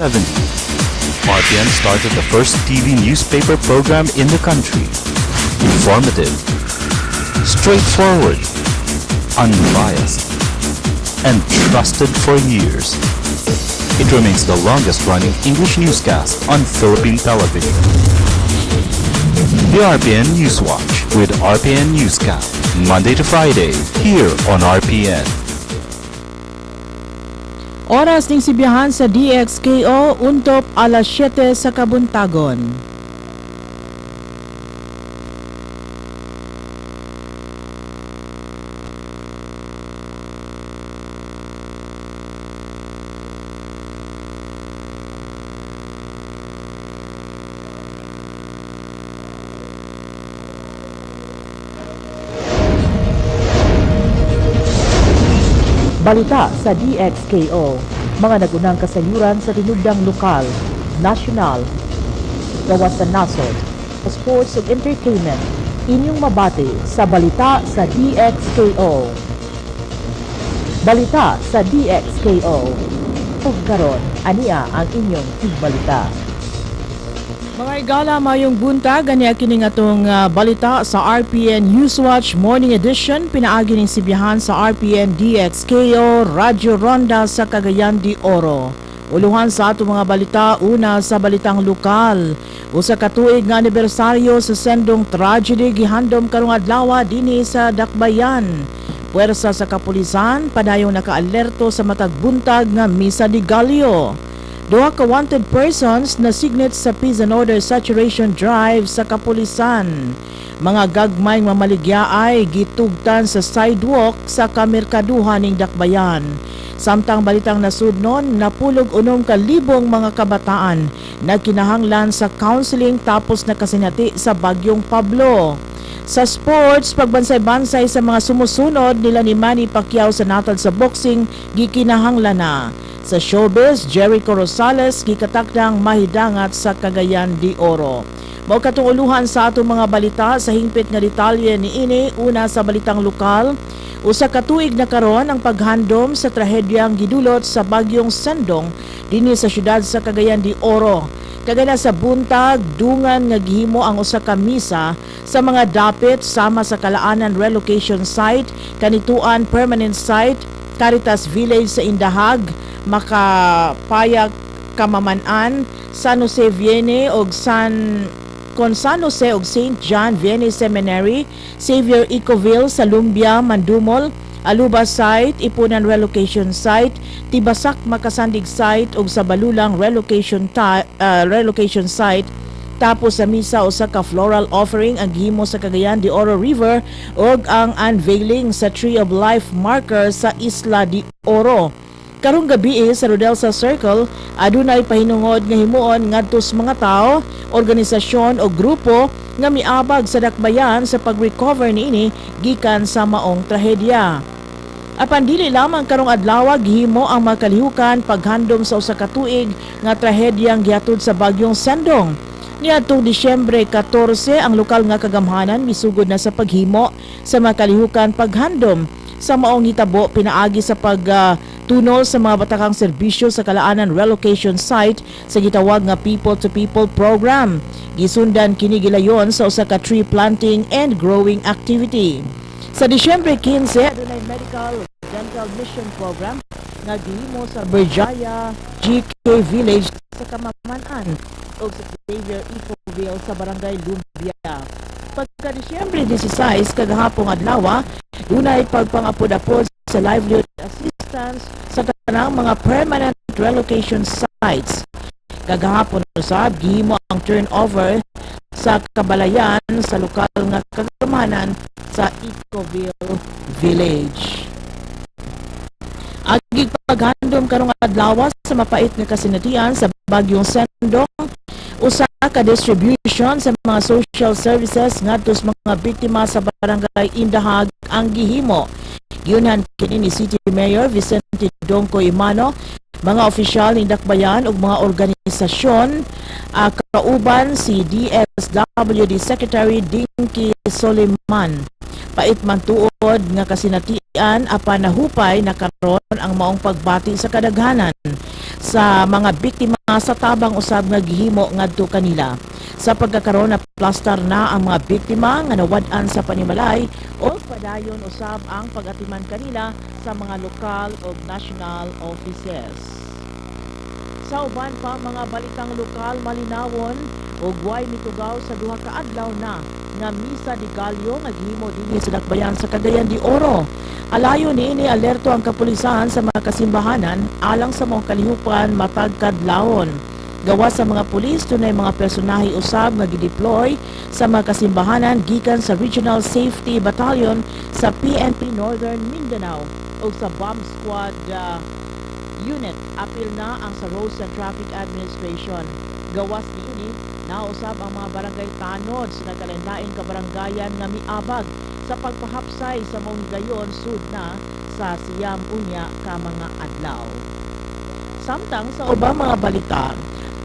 1970, RPN started the first TV newspaper program in the country. Informative, straightforward, unbiased, and trusted for years. It remains the longest-running English newscast on Philippine television. The RPN Newswatch with RPN Newscast, Monday to Friday, here on RPN. Oras ng sibiyahan sa DXKO, untop alas 7 sa kabuntagon. Balita sa DXKO, mga nagunang kasayuran sa tinubdang lokal, nasyonal, gawas sa nasod, sports ug entertainment, inyong mabati sa Balita sa DXKO. Balita sa DXKO. Ug karon, ania ang inyong tigbalita. Mga igala, mayong buntag, ania kining atong balita sa RPN Newswatch Morning Edition, pinaagi ning sibiyahan sa RPN DXKO Radyo Ronda sa Cagayan de Oro. Uluhan sa atong mga balita, una sa balitang lokal. Usa ka tuig nga anibersaryo sa sendong tragedy gihandom karong adlaw dinhi sa Dakbayan. Puwersa sa kapulisan padayong nakaalerto sa matag buntag nga misa de Gallo. Duha ka wanted persons na signet sa Peace and Order Saturation Drive sa kapulisan. Mga gagmayng mamaligyaay gitugtan sa sidewalk sa kamerkaduhan ning Dakbayan. Samtang balitang nasudnon, napulog 6,000 mga kabataan na kinahanglan sa counseling tapos nakasinati sa Bagyong Pablo. Sa sports, pagbansay-bansay sa mga sumusunod nila ni Manny Pacquiao sa natad sa boxing, gikinahanglan na. Sa showbiz, Jericho Rosales gikatakdang mahidangat sa Cagayan de Oro. Mao katong uluhan sa atong mga balita sa hingpit nga detalye niini. Una sa balitang lokal, usa ka tuig na karon ang paghandom sa trahedyang gidulot sa Bagyong Sendong dinhi sa syudad sa Cagayan de Oro. Kagana sa buntag, dungan nga gihimo ang usa ka misa sa mga dapit sama sa Kalaanan Relocation Site, Kanituan Permanent Site, Caritas Village sa Indahag, Makapayag Kamamanan, San Jose Viene og San Jose og St. John Viene Seminary, Xavier Ecoville sa Lumbia, Mandumol, Aluba Site, Ipunan Relocation Site, Tibasak Makasandig Site ug sa Balulang Relocation Site. Tapos sa misa usa ka floral offering ang gihimo sa Cagayan de Oro River ug ang unveiling sa Tree of Life marker sa Isla de Oro. Karong gabi sa Rodelsa Circle, adunay pahinungod nga himuon ngadto sa mga tao, organisasyon o grupo nga miabag sa Dakbayan sa pag-recover niini gikan sa maong trahedya. Apan dili lamang karong adlaw gihimo ang makalihukan paghandom sa usa ka tuig nga trahedyang gihatod sa Bagyong Sendong. Niadtong Disyembre 14, ang lokal nga kagamhanan misugod na sa paghimo sa makalihukan paghandom. Sa maong hitabo, pinaagi sa pagtunol sa mga batakang serbisyo sa Kalaanan Relocation Site sa gitawag nga People to People program. Gisundan kini gilayon sa usa ka tree planting and growing activity. Sa Disyembre 15, adunay medical dental mission program nga gihimo sa Berjaya GK Village sa Kamamanan o sa Xavier Ecoville sa Barangay Lumbia. Pagka Disyembre 16, kagahapong adlaw, dunay pagpangapod-apod sa livelihood assistance sa tanang mga permanent relocation sites. Kagahapon usab gihimo ang turnover sa kabalayan sa lokal nga kagamanan sa Ecoville Village. Agig paghandom karong adlaw sa mapait nga kasinatian sa Bagyong Sendong, usa ka distribution sa mga social services ngadto sa mga biktima sa Barangay Indahag ang gihimo. Giunhan kini ni City Mayor Vicente Dongko Imano, mga opisyal ng Dakbayan ug mga organisasyon, kauban si DSWD Secretary Dinky Soliman. Pait man tuod nga kasinatian apan nahupay na karon ang maong pagbati sa kadaghanan. sa mga biktima sa tabang usab nga gihimo ngadto kanila. Sa pagkakaroon na plastar na ang mga biktima nga nawad-an sa panimalay o padayon usab ang pag-atiman kanila sa mga lokal o national offices. Sa uban pa mga balitang lokal malinawon og way mitugaw sa duha ka adlaw na nga misa de Gallo nga gihimo dinhi sa Dakbayan sa Cagayan de Oro. Alayo niini alerto ang kapulisan sa mga kasimbahanan alang sa mga kalihupan matag kadlawon. Gawa sa mga pulis tunay mga personahe usab nga gideploy sa mga kasimbahanan gikan sa Regional Safety Battalion sa PNP Northern Mindanao o sa Bomb Squad Unit. Apil na ang sa Roads and Traffic Administration. Gawas niini nausab ang mga barangay tanod sa nagkalendaing kabarangayan nga miabag sa pagpahapsay sa mga higayon sud na sa siyam unya ka mga adlaw. Samtang sa ubang mga balita,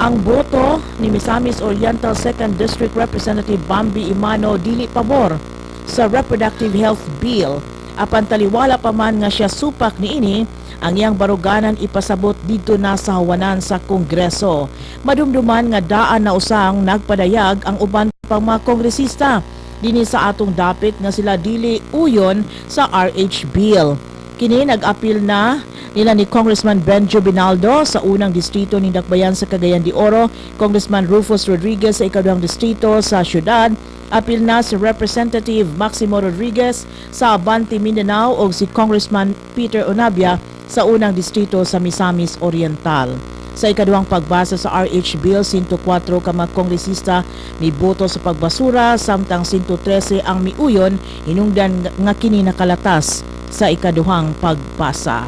ang boto ni Misamis Oriental 2nd District Representative Bambi Imano dili pabor sa Reproductive Health Bill. Apan taliwala pa man nga siya supak niini ang iyang baruganan ipasabot dito na sa hawanan sa Kongreso. Madumduman nga daan na usang nagpadayag ang uban pang mga kongresista dinhi sa atong dapit nga sila dili uyon sa RH Bill. Kini nag-apil na nila ni Congressman Benjo Binaldo sa unang distrito ni Dakbayan sa Cagayan de Oro, Congressman Rufus Rodriguez sa ikaduhang distrito sa syudad, apil na si Representative Maximo Rodriguez sa Abante Mindanao o si Congressman Peter Onabia sa unang distrito sa Misamis Oriental. Sa ikaduhang pagbasa sa RH Bill, 104 ka mga kongresista may boto sa pagbasura, samtang 113 ang miuyon, hinungdan nga kini nakalatas sa ikaduhang pagbasa.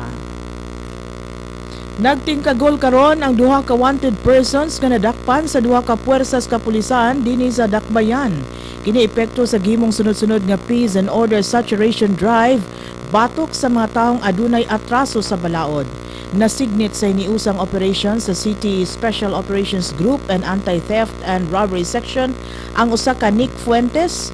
Nagtingkagol karon ang duha ka wanted persons nga nadakpan sa duha ka puwersas kapulisan dinhi sa Dakbayan. Kini epekto sa gihimong sunod-sunod nga peace and order saturation drive batok sa mga taong adunay atraso sa balaod. Nasignit sa iniusang operation sa City Special Operations Group and Anti-Theft and Robbery Section ang usa ka Nick Fuentes,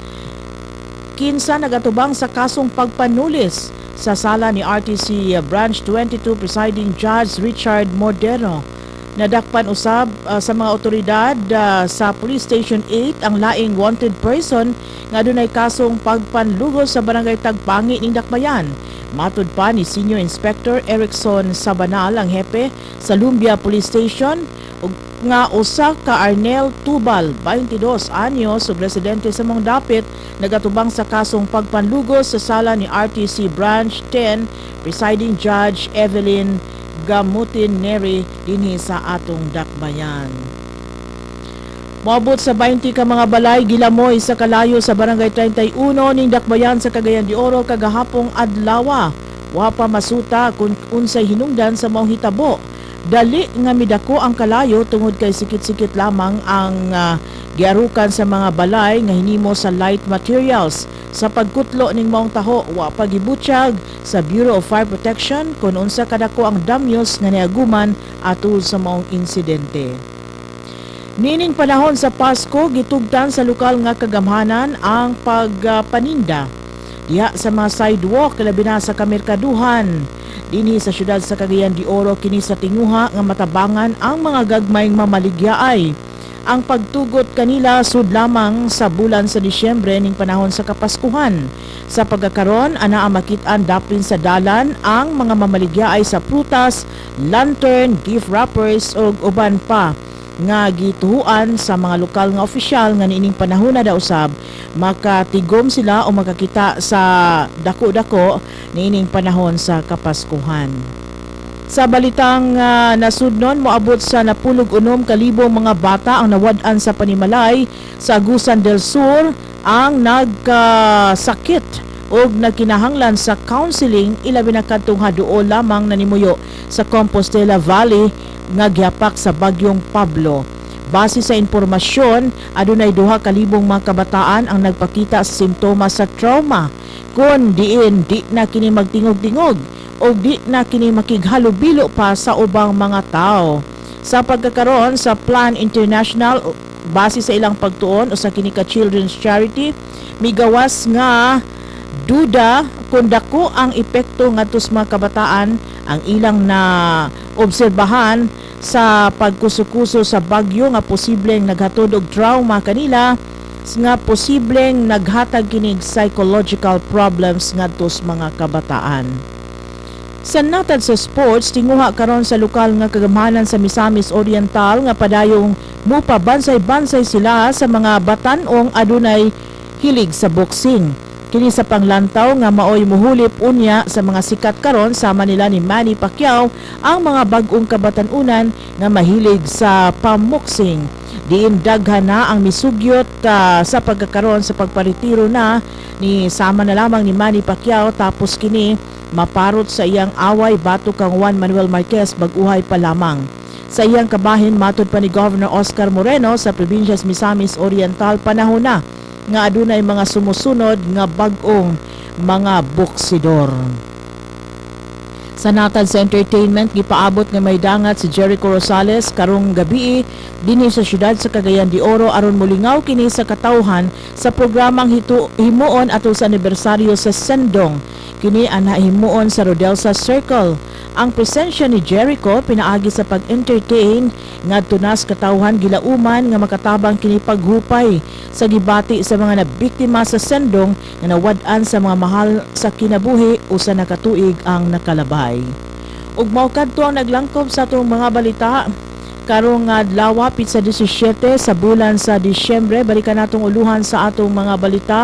kinsa nagatubang sa kasong pagpanulis sa sala ni RTC Branch 22 Presiding Judge Richard Modero. Nadakpan usab sa mga otoridad sa Police Station 8 ang laing wanted person nga adunay kasong pagpanlugos sa barangay Tagpangi ning Dakbayan. Matud pa ni Senior Inspector Erickson Sabanal ang hepe sa Lumbia Police Station ug nga usa ka Arnel Tubal, 22 anyos ug residente sa mong dapit nagatubang sa kasong pagpanlugos sa sala ni RTC Branch 10 Presiding Judge Evelyn Gamutin Neri dinhi sa atong Dakbayan. Moabot sa 20 ka mga balay gilamoy sa kalayo sa barangay 31 ning Dakbayan sa Cagayan de Oro kagahapong adlaw. Wa pa masuta kung unsay hinungdan sa maong hitabo. Dali nga midako ang kalayo tungod kay sikit-sikit lamang ang giarukan sa mga balay nga hinimo sa light materials. Sa pagkutlo ning maong taho, wa pa gibutyag sa Bureau of Fire Protection kung unsa kadako ang damyos nga niaguman atol sa maong insidente. Nining panahon sa Pasko, gitugtan sa lokal nga kagamhanan ang pagpaninda diha sa mga sidewalk labi na sa kamerkaduhan. Dinhi sa syudad sa Cagayan de Oro kini sa tinguha nga matabangan ang mga gagmayng mamaligyaay. Ang pagtugot kanila sud lamang sa bulan sa Disyembre ning panahon sa Kapaskuhan. Sa pagkakaron ana makit-an dapin sa dalan ang mga mamaligyaay sa prutas, lantern, gift wrappers ug uban pa nga gituhuan sa mga lokal nga opisyal nga niining panahon na daw usab makatigom sila o makakita sa dako-dako niining panahon sa Kapaskuhan. Sa balitang nasudnon, moabot sa 16,000 mga bata ang nawad-an sa panimalay sa Agusan del Sur ang nagkasakit o nagkinahanglan sa counseling ilabi na kadtong haduol lamang nanimuyo sa Compostela Valley nga gihapak sa bagyong Pablo. Base sa impormasyon, adunay 2,000 mga kabataan ang nagpakita sa simptomas sa trauma kun diin di na kini magtingog-tingog o di na kini makighalubilo pa sa ubang mga tao. Sa pagkakaroon sa Plan International, base sa ilang pagtuon o sa kini ka Children's Charity, migawas nga duda kung dako ang epekto ngadto sa mga kabataan ang ilang na obserbahan sa pagkusukuso sa bagyo nga posibleng naghatod og trauma kanila nga posibleng naghatag kinig psychological problems ngadto sa mga kabataan. Sa natad sa sports, tinguha karon sa lokal nga kagamanan sa Misamis Oriental nga padayong mupabansay-bansay sila sa mga batanong adunay hilig sa boxing. Kini sa panglantaw nga maoy muhulip unya sa mga sikat karon sama nila ni Manny Pacquiao ang mga bag-ong kabatanunan nga mahilig sa pamoksing. Diin daghan na ang misugyot sa pagkakaroon sa pagparetiro na ni sama na lamang ni Manny Pacquiao tapos kini maparot sa iyang away batok kang Juan Manuel Marquez bag-uhay pa lamang. Sa iyang kabahin matod pa ni Governor Oscar Moreno sa Provincias Misamis Oriental panahon na nga adunay mga sumusunod nga bag-ong mga boksidor. Sa natad sa entertainment, gipaabot nga may dangat si Jericho Rosales karong gabi dinhi sa syudad sa Cagayan de Oro aron mulingaw kini sa katawhan sa programang himuon ato sa anibersaryo sa Sendong. Kini ang himuon sa Rodelsa Circle. Ang presensya ni Jericho pinaagi sa pag-entertain ngadto nas katawhan gilauman nga makatabang kini paghupay sa gibati sa mga nabiktima sa Sendong nga nawad-an sa mga mahal sa kinabuhi usa na katuig ang nakalabay. Ug mao kadto ang naglangkob sa atong mga balita karong adlaw pit sa 17 sa bulan sa Disyembre. Balikan natong uluhan sa atong mga balita.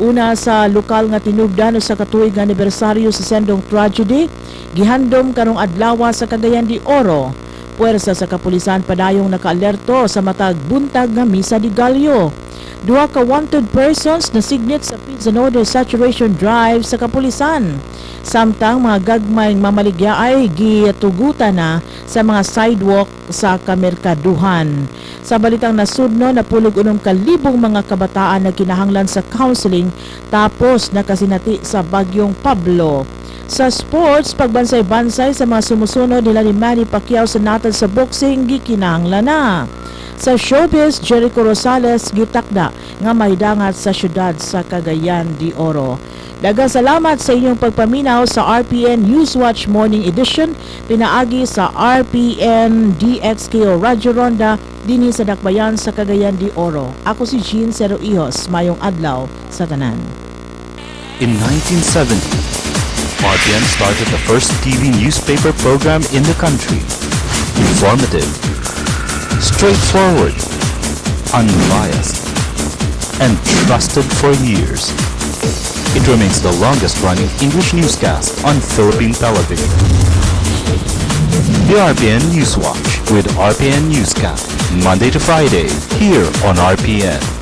Una sa lokal nga tinubdan sa katuig nga anibersaryo sa Sendong tragedy, gihandom karong adlaw sa Cagayan de Oro. Puwersa sa kapulisan padayong nakaalerto sa matag buntag nga misa de Gallo. Duha ka wanted persons na signet sa PIDS saturation drive sa kapulisan. Samtang mga gagmayng mamaligya ay gitugutan na sa mga sidewalk sa kamerkaduhan. Sa balitang nasudno, napulog 6,000 mga kabataan na kinahanglan sa counseling tapos nakasinati sa bagyong Pablo. Sa sports, pagbansay-bansay sa mga sumusunod nila ni Manny Pacquiao sa natad sa boxing gikinahanglan na. Sa showbiz, Jericho Rosales gitakda nga mahidangat sa syudad sa Cagayan de Oro. Daghang salamat sa inyong pagpaminaw sa RPN Newswatch Morning Edition pinaagi sa RPN DXKO Radyo Ronda dinhi sa Dakbayan sa Cagayan de Oro. Ako si Jean Cero Ihos, mayong adlaw sa tanan. In 1970, RPN started the first TV newspaper program in the country. Informative, straightforward, unbiased, and trusted for years. It remains the longest-running English newscast on Philippine television. The RPN Newswatch with RPN Newscast, Monday to Friday, here on RPN.